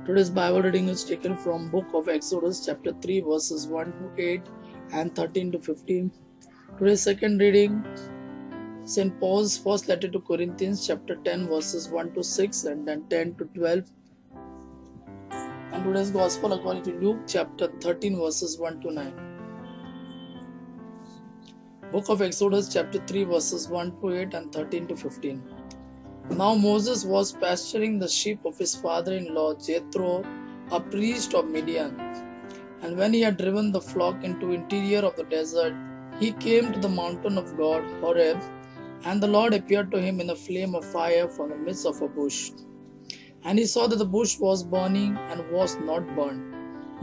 Today's Bible reading is taken from book of Exodus chapter 3 verses 1 to 8 and 13 to 15. Today's second reading, St. Paul's first letter to Corinthians chapter 10 verses 1 to 6 and then 10 to 12. And today's Gospel according to Luke chapter 13 verses 1 to 9. Book of Exodus chapter 3 verses 1 to 8 and 13 to 15. Now Moses was pasturing the sheep of his father-in-law Jethro, a priest of Midian. And when he had driven the flock into interior of the desert, he came to the mountain of God, Horeb, and the Lord appeared to him in a flame of fire from the midst of a bush. And he saw that the bush was burning and was not burned.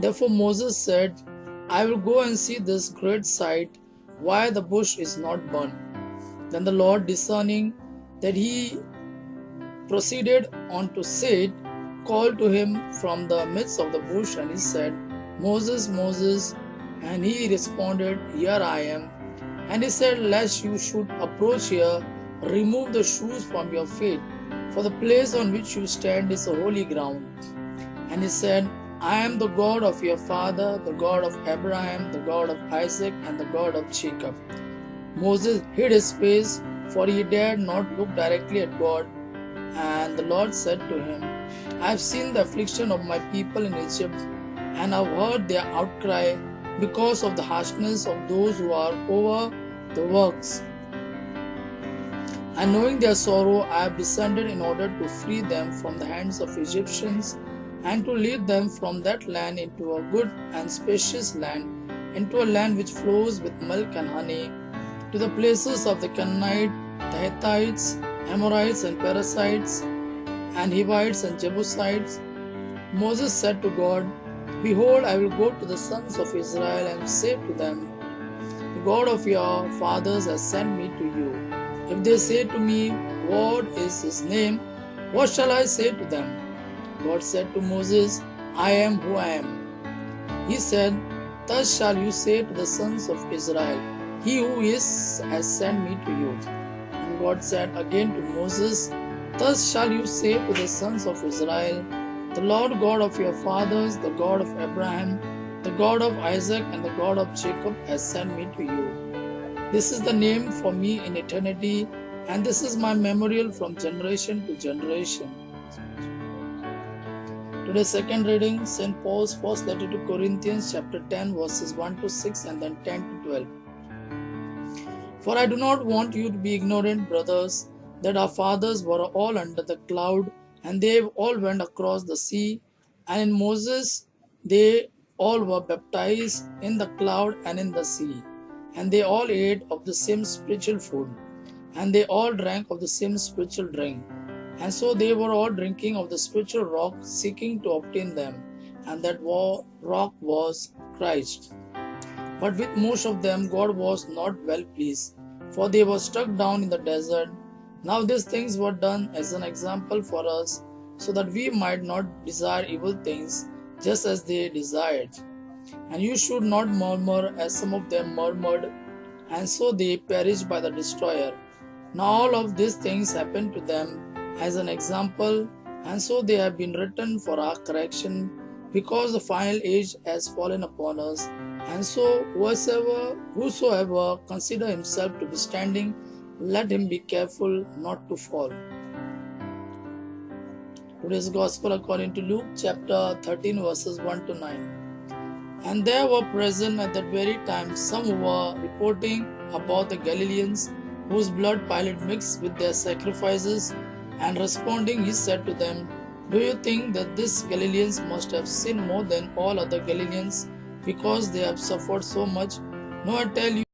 Therefore Moses said, I will go and see this great sight, why the bush is not burned. Then the Lord, discerning that he proceeded on to sit, called to him from the midst of the bush, and he said, Moses, Moses. And he responded, Here I am. And he said, Lest you should approach here, remove the shoes from your feet, for the place on which you stand is a holy ground. And he said, I am the God of your father, the God of Abraham, the God of Isaac, and the God of Jacob. Moses hid his face, for he dared not look directly at God. And the Lord said to him, I have seen the affliction of my people in Egypt, and I have heard their outcry because of the harshness of those who are over the works. And knowing their sorrow, I have descended in order to free them from the hands of Egyptians, and to lead them from that land into a good and spacious land, into a land which flows with milk and honey, to the places of the Canaanites, the Hittites, Amorites and Perizzites, and Hivites and Jebusites. Moses said to God, Behold, I will go to the sons of Israel and say to them, The God of your fathers has sent me to you. If they say to me, What is his name? What shall I say to them? God said to Moses, I am who I am. He said, Thus shall you say to the sons of Israel, He who is has sent me to you. And God said again to Moses, Thus shall you say to the sons of Israel, The Lord God of your fathers, the God of Abraham, the God of Isaac, and the God of Jacob has sent me to you. This is the name for me in eternity, and this is my memorial from generation to generation. Today's second reading, St. Paul's first letter to Corinthians chapter 10 verses 1 to 6 and then 10 to 12. For I do not want you to be ignorant, brothers, that our fathers were all under the cloud, and they all went across the sea, and in Moses they all were baptized in the cloud and in the sea, and they all ate of the same spiritual food, and they all drank of the same spiritual drink. And so they were all drinking of the spiritual rock, seeking to obtain them, and that rock was Christ. But with most of them God was not well pleased, for they were struck down in the desert. Now these things were done as an example for us, so that we might not desire evil things, just as they desired. And you should not murmur, as some of them murmured, and so they perished by the destroyer. Now all of these things happened to them as an example, and so they have been written for our correction, because the final age has fallen upon us. And so whosoever consider himself to be standing, let him be careful not to fall. Today's Gospel according to Luke chapter 13 verses 1 to 9. And there were present at that very time some who were reporting about the Galileans, whose blood Pilate mixed with their sacrifices. And responding, he said to them, Do you think that these Galileans must have sinned more than all other Galileans, because they have suffered so much? No, I tell you,